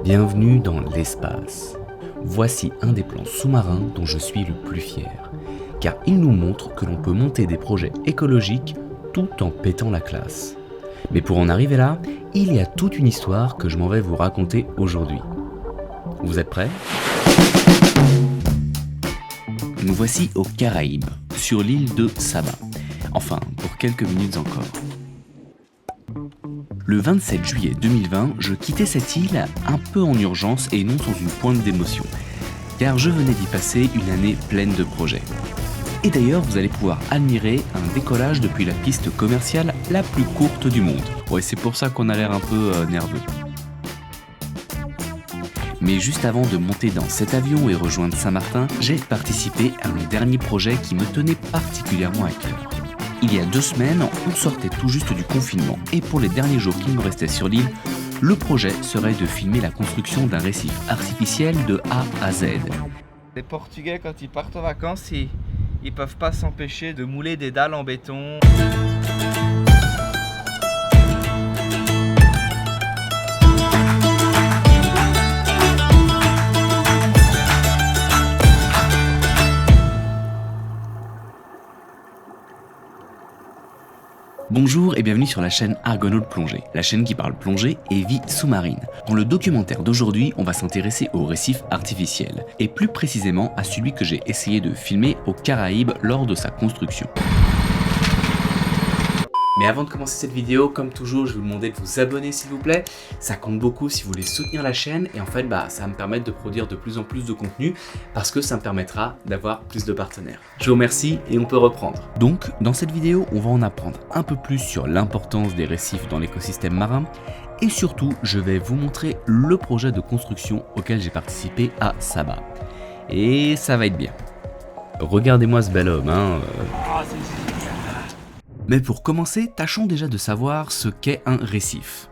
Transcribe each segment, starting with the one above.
Bienvenue dans l'espace. Voici un des plans sous-marins dont je suis le plus fier, car il nous montre que l'on peut monter des projets écologiques tout en pétant la classe. Mais pour en arriver là, il y a toute une histoire que je m'en vais vous raconter aujourd'hui. Vous êtes prêts ? Nous voici aux Caraïbes, sur l'île de Saba. Enfin, pour quelques minutes encore. Le 27 juillet 2020, je quittais cette île un peu en urgence et non sans une pointe d'émotion, car je venais d'y passer une année pleine de projets. Et d'ailleurs, vous allez pouvoir admirer un décollage depuis la piste commerciale la plus courte du monde. Ouais, c'est pour ça qu'on a l'air un peu nerveux. Mais juste avant de monter dans cet avion et rejoindre Saint-Martin, j'ai participé à un dernier projet qui me tenait particulièrement à cœur. Il y a 2 semaines, on sortait tout juste du confinement et pour les derniers jours qu'il me restait sur l'île, le projet serait de filmer la construction d'un récif artificiel de A à Z. Les Portugais, quand ils partent en vacances, ils peuvent pas s'empêcher de mouler des dalles en béton. Bonjour et bienvenue sur la chaîne Argonautes Plongée, la chaîne qui parle plongée et vie sous-marine. Dans le documentaire d'aujourd'hui, on va s'intéresser au récif artificiel, et plus précisément à celui que j'ai essayé de filmer aux Caraïbes lors de sa construction. Mais avant de commencer cette vidéo, comme toujours, je vais vous demander de vous abonner s'il vous plaît. Ça compte beaucoup si vous voulez soutenir la chaîne et en fait, ça va me permettre de produire de plus en plus de contenu parce que ça me permettra d'avoir plus de partenaires. Je vous remercie et on peut reprendre. Donc, dans cette vidéo, on va en apprendre un peu plus sur l'importance des récifs dans l'écosystème marin et surtout, je vais vous montrer le projet de construction auquel j'ai participé à Saba. Et ça va être bien. Regardez-moi ce bel homme, Mais pour commencer, tâchons déjà de savoir ce qu'est un récif.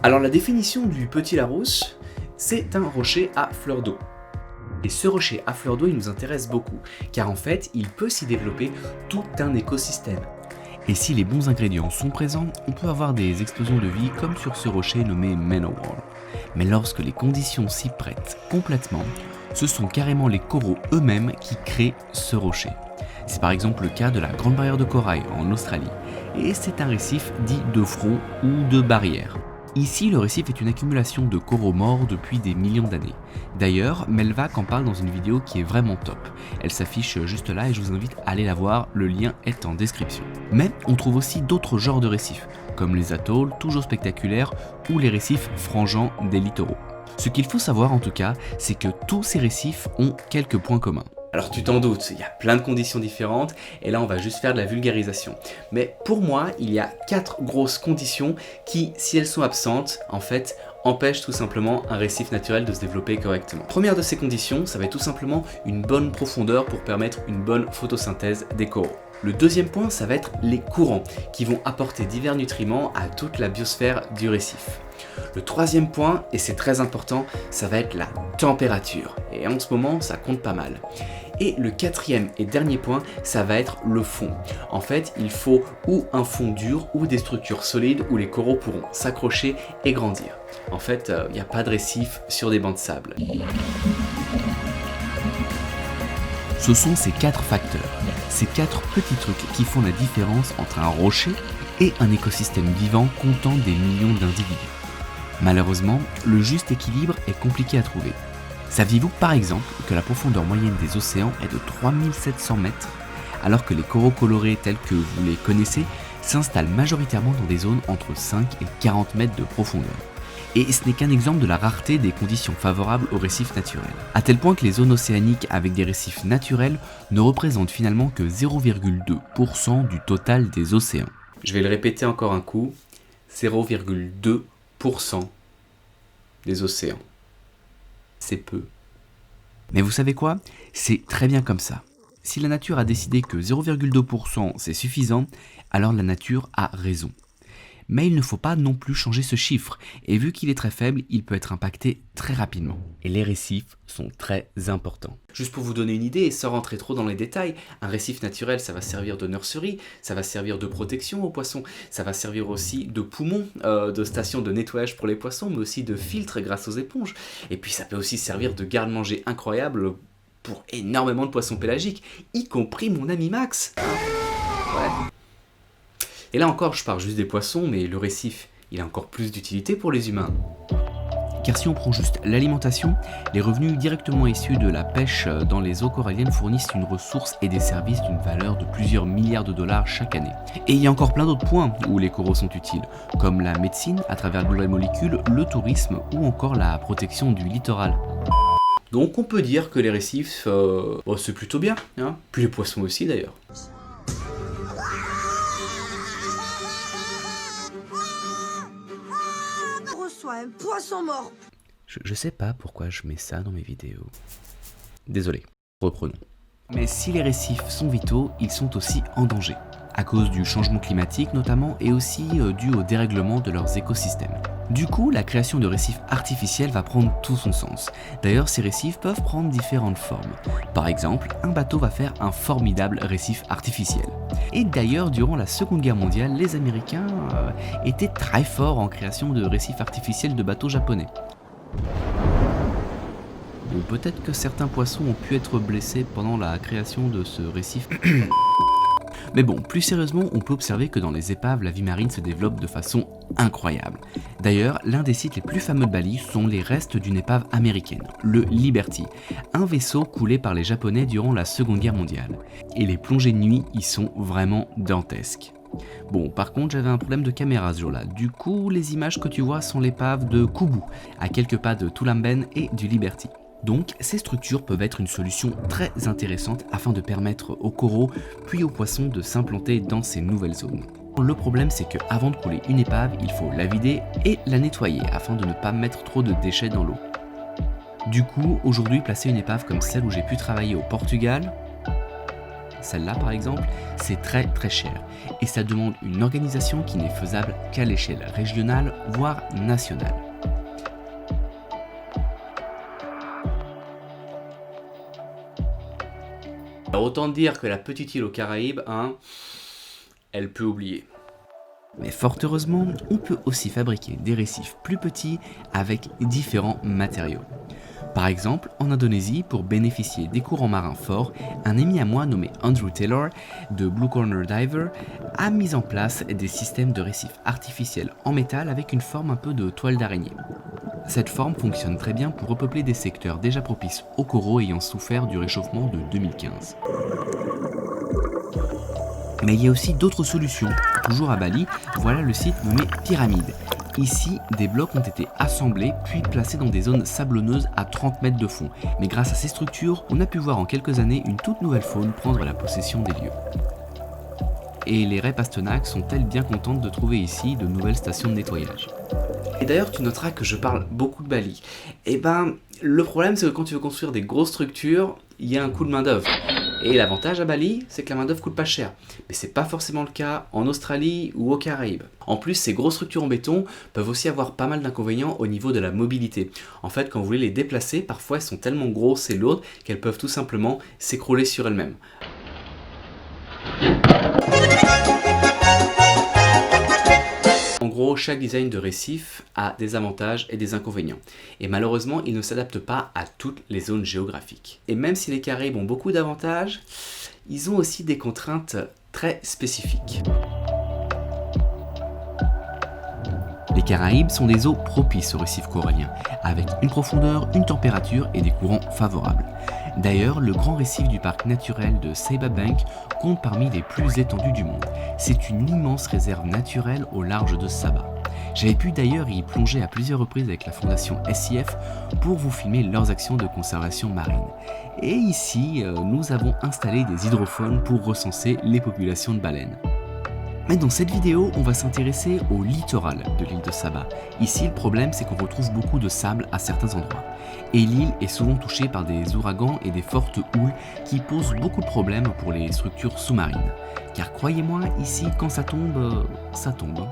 Alors la définition du Petit Larousse, c'est un rocher à fleur d'eau. Et ce rocher à fleur d'eau, il nous intéresse beaucoup, car en fait, il peut s'y développer tout un écosystème. Et si les bons ingrédients sont présents, on peut avoir des explosions de vie comme sur ce rocher nommé Manowar. Mais lorsque les conditions s'y prêtent complètement, ce sont carrément les coraux eux-mêmes qui créent ce rocher. C'est par exemple le cas de la Grande Barrière de Corail en Australie, et c'est un récif dit de front ou de barrière. Ici, le récif est une accumulation de coraux morts depuis des millions d'années. D'ailleurs, Melvac en parle dans une vidéo qui est vraiment top. Elle s'affiche juste là et je vous invite à aller la voir, le lien est en description. Mais on trouve aussi d'autres genres de récifs, comme les atolls, toujours spectaculaires, ou les récifs frangeant des littoraux. Ce qu'il faut savoir en tout cas, c'est que tous ces récifs ont quelques points communs. Alors tu t'en doutes, il y a plein de conditions différentes et là on va juste faire de la vulgarisation. Mais pour moi, il y a 4 grosses conditions qui, si elles sont absentes, en fait, empêchent tout simplement un récif naturel de se développer correctement. Première de ces conditions, ça va être tout simplement une bonne profondeur pour permettre une bonne photosynthèse des coraux. Le deuxième point, ça va être les courants qui vont apporter divers nutriments à toute la biosphère du récif. Le troisième point, et c'est très important, ça va être la température. Et en ce moment, ça compte pas mal. Et le quatrième et dernier point, ça va être le fond. En fait, il faut ou un fond dur ou des structures solides où les coraux pourront s'accrocher et grandir. En fait, il n'y a pas de récif sur des bancs de sable. Ce sont ces 4 facteurs, ces 4 petits trucs qui font la différence entre un rocher et un écosystème vivant comptant des millions d'individus. Malheureusement, le juste équilibre est compliqué à trouver. Saviez-vous par exemple que la profondeur moyenne des océans est de 3700 mètres, alors que les coraux colorés tels que vous les connaissez s'installent majoritairement dans des zones entre 5 et 40 mètres de profondeur. Et ce n'est qu'un exemple de la rareté des conditions favorables aux récifs naturels. À tel point que les zones océaniques avec des récifs naturels ne représentent finalement que 0,2% du total des océans. Je vais le répéter encore un coup, 0,2% des océans. C'est peu. Mais vous savez quoi ? C'est très bien comme ça. Si la nature a décidé que 0,2% c'est suffisant, alors la nature a raison. Mais il ne faut pas non plus changer ce chiffre, et vu qu'il est très faible, il peut être impacté très rapidement. Et les récifs sont très importants. Juste pour vous donner une idée, et sans rentrer trop dans les détails, un récif naturel, ça va servir de nurserie, ça va servir de protection aux poissons, ça va servir aussi de poumon, de station de nettoyage pour les poissons, mais aussi de filtre grâce aux éponges. Et puis ça peut aussi servir de garde-manger incroyable pour énormément de poissons pélagiques, y compris mon ami Max. Ouais. Et là encore, je parle juste des poissons, mais le récif, il a encore plus d'utilité pour les humains. Car si on prend juste l'alimentation, les revenus directement issus de la pêche dans les eaux coralliennes fournissent une ressource et des services d'une valeur de plusieurs milliards de dollars chaque année. Et il y a encore plein d'autres points où les coraux sont utiles, comme la médecine à travers de nouvelles molécules, le tourisme ou encore la protection du littoral. Donc on peut dire que les récifs, c'est plutôt bien, hein, puis les poissons aussi d'ailleurs. Un poisson mort. Je sais pas pourquoi je mets ça dans mes vidéos. Désolé, reprenons. Mais si les récifs sont vitaux, ils sont aussi en danger, à cause du changement climatique notamment, et aussi dû au dérèglement de leurs écosystèmes. Du coup, la création de récifs artificiels va prendre tout son sens. D'ailleurs, ces récifs peuvent prendre différentes formes. Par exemple, un bateau va faire un formidable récif artificiel. Et d'ailleurs, durant la Seconde Guerre mondiale, les Américains étaient très forts en création de récifs artificiels de bateaux japonais. Bon, peut-être que certains poissons ont pu être blessés pendant la création de ce récif. Mais bon, plus sérieusement, on peut observer que dans les épaves, la vie marine se développe de façon incroyable. D'ailleurs, l'un des sites les plus fameux de Bali sont les restes d'une épave américaine, le Liberty, un vaisseau coulé par les Japonais durant la Seconde Guerre mondiale. Et les plongées de nuit y sont vraiment dantesques. Bon, par contre, j'avais un problème de caméra ce jour-là. Du coup, les images que tu vois sont l'épave de Kubu, à quelques pas de Tulamben et du Liberty. Donc, ces structures peuvent être une solution très intéressante afin de permettre aux coraux puis aux poissons de s'implanter dans ces nouvelles zones. Le problème, c'est qu'avant de couler une épave, il faut la vider et la nettoyer afin de ne pas mettre trop de déchets dans l'eau. Du coup, aujourd'hui, placer une épave comme celle où j'ai pu travailler au Portugal, celle-là par exemple, c'est très cher et ça demande une organisation qui n'est faisable qu'à l'échelle régionale, voire nationale. Alors autant dire que la petite île aux Caraïbes, elle peut oublier. Mais fort heureusement, on peut aussi fabriquer des récifs plus petits avec différents matériaux. Par exemple, en Indonésie, pour bénéficier des courants marins forts, un ami à moi nommé Andrew Taylor de Blue Corner Diver a mis en place des systèmes de récifs artificiels en métal avec une forme un peu de toile d'araignée. Cette forme fonctionne très bien pour repeupler des secteurs déjà propices aux coraux ayant souffert du réchauffement de 2015. Mais il y a aussi d'autres solutions. Toujours à Bali, voilà le site nommé Pyramide. Ici, des blocs ont été assemblés puis placés dans des zones sablonneuses à 30 mètres de fond. Mais grâce à ces structures, on a pu voir en quelques années une toute nouvelle faune prendre la possession des lieux. Et les raies Pastenac sont-elles bien contentes de trouver ici de nouvelles stations de nettoyage. Et d'ailleurs, tu noteras que je parle beaucoup de Bali. Et le problème, c'est que quand tu veux construire des grosses structures, il y a un coût de main-d'œuvre. Et l'avantage à Bali, c'est que la main-d'œuvre coûte pas cher. Mais c'est pas forcément le cas en Australie ou aux Caraïbes. En plus, ces grosses structures en béton peuvent aussi avoir pas mal d'inconvénients au niveau de la mobilité. En fait, quand vous voulez les déplacer, parfois elles sont tellement grosses et lourdes qu'elles peuvent tout simplement s'écrouler sur elles-mêmes. En gros, chaque design de récif a des avantages et des inconvénients. Et malheureusement, il ne s'adapte pas à toutes les zones géographiques. Et même si les Caraïbes ont beaucoup d'avantages, ils ont aussi des contraintes très spécifiques. Les Caraïbes sont des eaux propices aux récifs coralliens, avec une profondeur, une température et des courants favorables. D'ailleurs, le grand récif du parc naturel de Saba Bank compte parmi les plus étendus du monde. C'est une immense réserve naturelle au large de Saba. J'avais pu d'ailleurs y plonger à plusieurs reprises avec la fondation SIF pour vous filmer leurs actions de conservation marine. Et ici, nous avons installé des hydrophones pour recenser les populations de baleines. Mais dans cette vidéo, on va s'intéresser au littoral de l'île de Saba. Ici, le problème, c'est qu'on retrouve beaucoup de sable à certains endroits. Et l'île est souvent touchée par des ouragans et des fortes houles qui posent beaucoup de problèmes pour les structures sous-marines. Car croyez-moi, ici, quand ça tombe, ça tombe.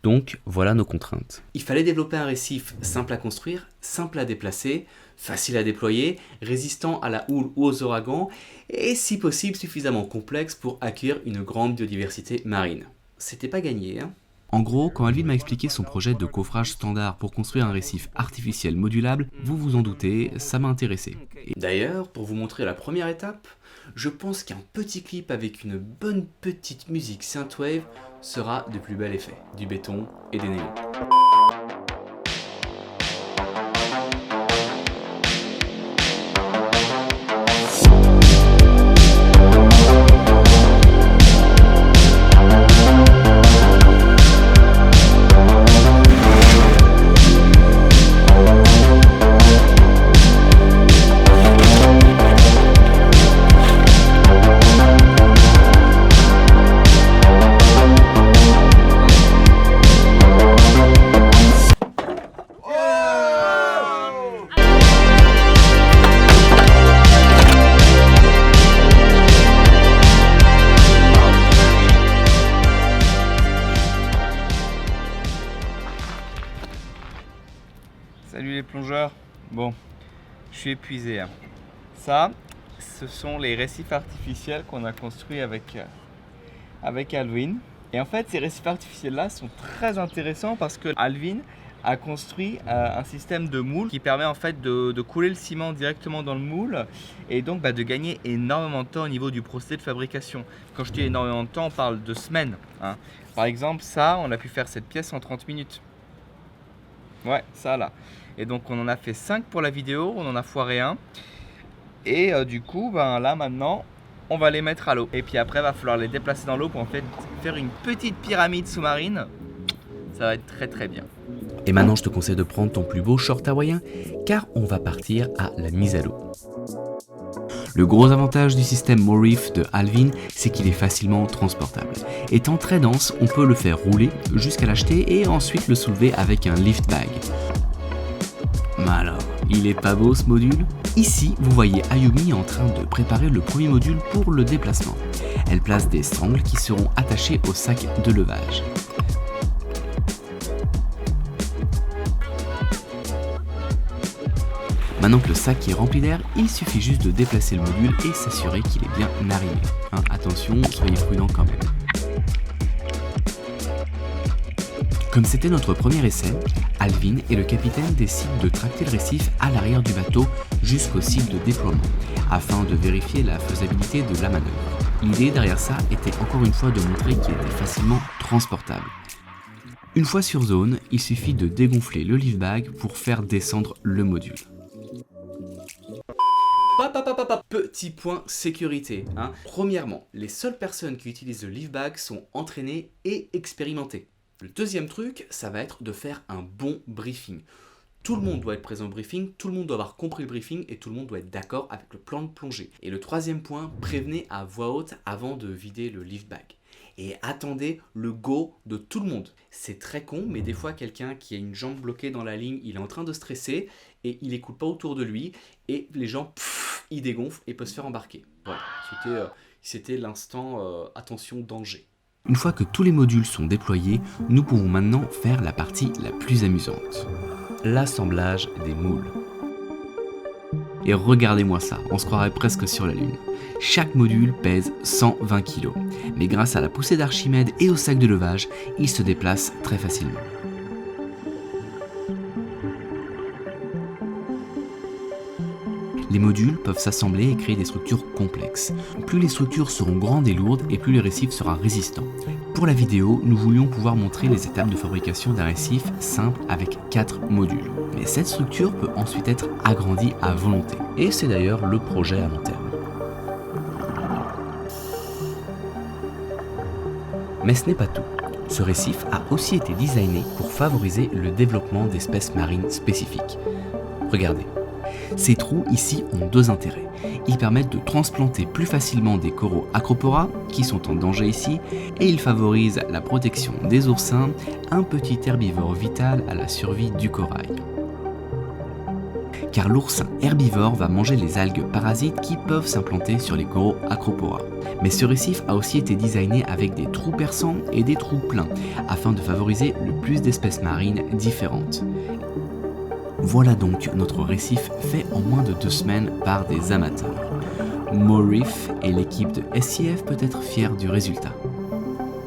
Donc voilà nos contraintes. Il fallait développer un récif simple à construire, simple à déplacer, facile à déployer, résistant à la houle ou aux ouragans, et si possible suffisamment complexe pour accueillir une grande biodiversité marine. C'était pas gagné, hein. En gros, quand Alvin m'a expliqué son projet de coffrage standard pour construire un récif artificiel modulable, vous vous en doutez, ça m'a intéressé. Et d'ailleurs, pour vous montrer la première étape, je pense qu'un petit clip avec une bonne petite musique synthwave sera de plus bel effet, du béton et des néons. Salut les plongeurs. Bon, je suis épuisé, hein. Ça, ce sont les récifs artificiels qu'on a construits avec Alvin. Et en fait, ces récifs artificiels-là sont très intéressants parce que Alvin a construit un système de moule qui permet en fait de couler le ciment directement dans le moule et donc de gagner énormément de temps au niveau du procédé de fabrication. Quand je dis énormément de temps, on parle de semaines, hein. Par exemple, ça, on a pu faire cette pièce en 30 minutes. Ouais, ça là. Et donc on en a fait 5 pour la vidéo, on en a foiré un. Et du coup, là maintenant, on va les mettre à l'eau. Et puis après, il va falloir les déplacer dans l'eau pour en fait faire une petite pyramide sous-marine. Ça va être très très bien. Et maintenant, je te conseille de prendre ton plus beau short hawaïen, car on va partir à la mise à l'eau. Le gros avantage du système MoReef de Alvin, c'est qu'il est facilement transportable. Étant très dense, on peut le faire rouler jusqu'à l'acheter et ensuite le soulever avec un lift bag. Mais alors, il est pas beau ce module? Ici, vous voyez Ayumi en train de préparer le premier module pour le déplacement. Elle place des sangles qui seront attachées au sac de levage. Maintenant que le sac est rempli d'air, il suffit juste de déplacer le module et s'assurer qu'il est bien arrimé. Attention, soyez prudents quand même. Comme c'était notre premier essai, Alvin et le capitaine décident de tracter le récif à l'arrière du bateau jusqu'au site de déploiement, afin de vérifier la faisabilité de la manœuvre. L'idée derrière ça était encore une fois de montrer qu'il était facilement transportable. Une fois sur zone, il suffit de dégonfler le lift bag pour faire descendre le module. Petit point sécurité. Premièrement, les seules personnes qui utilisent le lift bag sont entraînées et expérimentées. Le deuxième truc, ça va être de faire un bon briefing. Tout le monde doit être présent au briefing, tout le monde doit avoir compris le briefing et tout le monde doit être d'accord avec le plan de plongée. Et le troisième point, prévenez à voix haute avant de vider le lift bag. Et attendez le go de tout le monde. C'est très con, mais des fois quelqu'un qui a une jambe bloquée dans la ligne, il est en train de stresser et il écoute pas autour de lui et les gens, ils dégonflent et peuvent se faire embarquer. Voilà, c'était l'instant attention danger. Une fois que tous les modules sont déployés, nous pouvons maintenant faire la partie la plus amusante. L'assemblage des moules. Et regardez-moi ça, on se croirait presque sur la Lune. Chaque module pèse 120 kg, mais grâce à la poussée d'Archimède et au sac de levage, il se déplace très facilement. Les modules peuvent s'assembler et créer des structures complexes. Plus les structures seront grandes et lourdes, et plus le récif sera résistant. Pour la vidéo, nous voulions pouvoir montrer les étapes de fabrication d'un récif simple avec 4 modules. Mais cette structure peut ensuite être agrandie à volonté. Et c'est d'ailleurs le projet à long terme. Mais ce n'est pas tout. Ce récif a aussi été designé pour favoriser le développement d'espèces marines spécifiques. Regardez. Ces trous ici ont 2 intérêts. Ils permettent de transplanter plus facilement des coraux Acropora, qui sont en danger ici, et ils favorisent la protection des oursins, un petit herbivore vital à la survie du corail. car l'oursin herbivore va manger les algues parasites qui peuvent s'implanter sur les coraux Acropora. Mais ce récif a aussi été designé avec des trous perçants et des trous pleins, afin de favoriser le plus d'espèces marines différentes. Voilà donc notre récif fait en moins de 2 semaines par des amateurs. MoReef et l'équipe de SCF peut être fiers du résultat.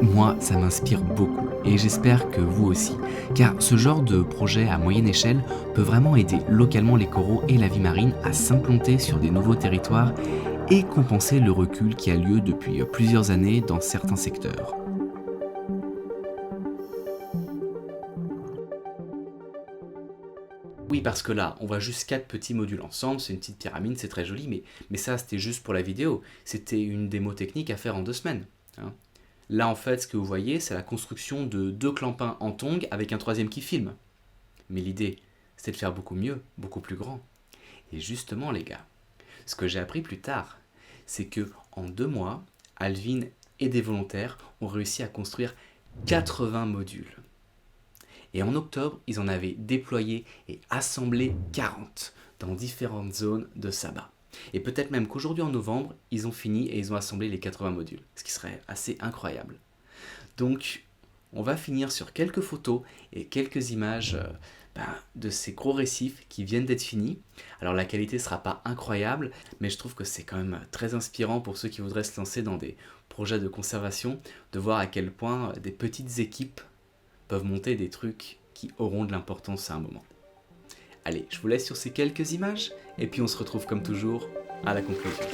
Moi, ça m'inspire beaucoup et j'espère que vous aussi, car ce genre de projet à moyenne échelle peut vraiment aider localement les coraux et la vie marine à s'implanter sur des nouveaux territoires et compenser le recul qui a lieu depuis plusieurs années dans certains secteurs. Oui, parce que là, on voit juste 4 petits modules ensemble, c'est une petite pyramide, c'est très joli, mais ça c'était juste pour la vidéo, c'était une démo technique à faire en 2 semaines. Hein. Là en fait, ce que vous voyez, c'est la construction de 2 clampins en tongs avec un 3e qui filme. Mais l'idée, c'est de faire beaucoup mieux, beaucoup plus grand. Et justement les gars, ce que j'ai appris plus tard, c'est que en 2 mois, Alvin et des volontaires ont réussi à construire 80 modules. Et en octobre, ils en avaient déployé et assemblé 40 dans différentes zones de Saba. Et peut-être même qu'aujourd'hui en novembre, ils ont fini et ils ont assemblé les 80 modules, ce qui serait assez incroyable. Donc, on va finir sur quelques photos et quelques images de ces gros récifs qui viennent d'être finis. Alors la qualité ne sera pas incroyable, mais je trouve que c'est quand même très inspirant pour ceux qui voudraient se lancer dans des projets de conservation, de voir à quel point des petites équipes peuvent monter des trucs qui auront de l'importance à un moment. Allez, je vous laisse sur ces quelques images, et puis on se retrouve comme toujours à la conclusion.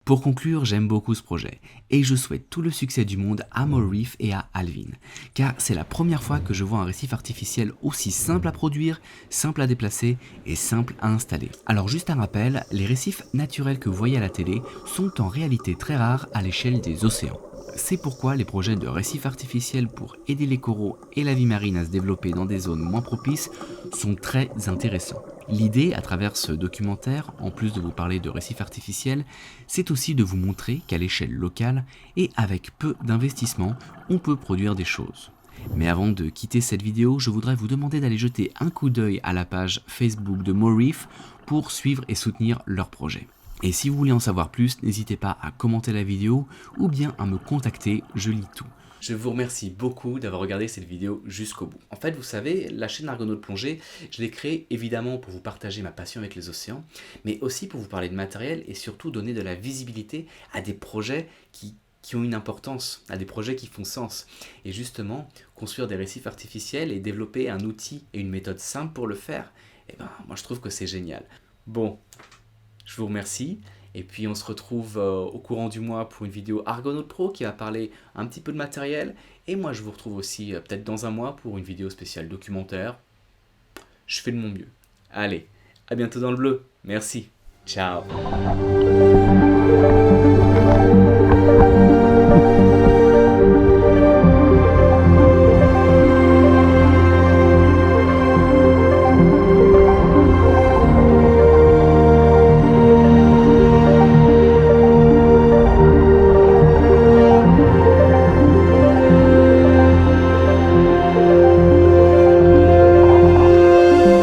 Pour conclure, j'aime beaucoup ce projet et je souhaite tout le succès du monde à MoReef et à Alvin, car c'est la première fois que je vois un récif artificiel aussi simple à produire, simple à déplacer et simple à installer. Alors juste un rappel, les récifs naturels que vous voyez à la télé sont en réalité très rares à l'échelle des océans. C'est pourquoi les projets de récifs artificiels pour aider les coraux et la vie marine à se développer dans des zones moins propices sont très intéressants. L'idée, à travers ce documentaire, en plus de vous parler de récifs artificiels, c'est aussi de vous montrer qu'à l'échelle locale et avec peu d'investissement, on peut produire des choses. Mais avant de quitter cette vidéo, je voudrais vous demander d'aller jeter un coup d'œil à la page Facebook de MoReef pour suivre et soutenir leur projet. Et si vous voulez en savoir plus, n'hésitez pas à commenter la vidéo ou bien à me contacter, je lis tout. Je vous remercie beaucoup d'avoir regardé cette vidéo jusqu'au bout. En fait, vous savez, la chaîne Argonautes Plongée, je l'ai créée évidemment pour vous partager ma passion avec les océans, mais aussi pour vous parler de matériel et surtout donner de la visibilité à des projets qui ont une importance, à des projets qui font sens. Et justement, construire des récifs artificiels et développer un outil et une méthode simple pour le faire, moi je trouve que c'est génial. Bon, je vous remercie. Et puis on se retrouve au courant du mois pour une vidéo Argonautes Pro qui va parler un petit peu de matériel. Et moi je vous retrouve aussi peut-être dans un mois pour une vidéo spéciale documentaire. Je fais de mon mieux. Allez, à bientôt dans le bleu. Merci. Ciao.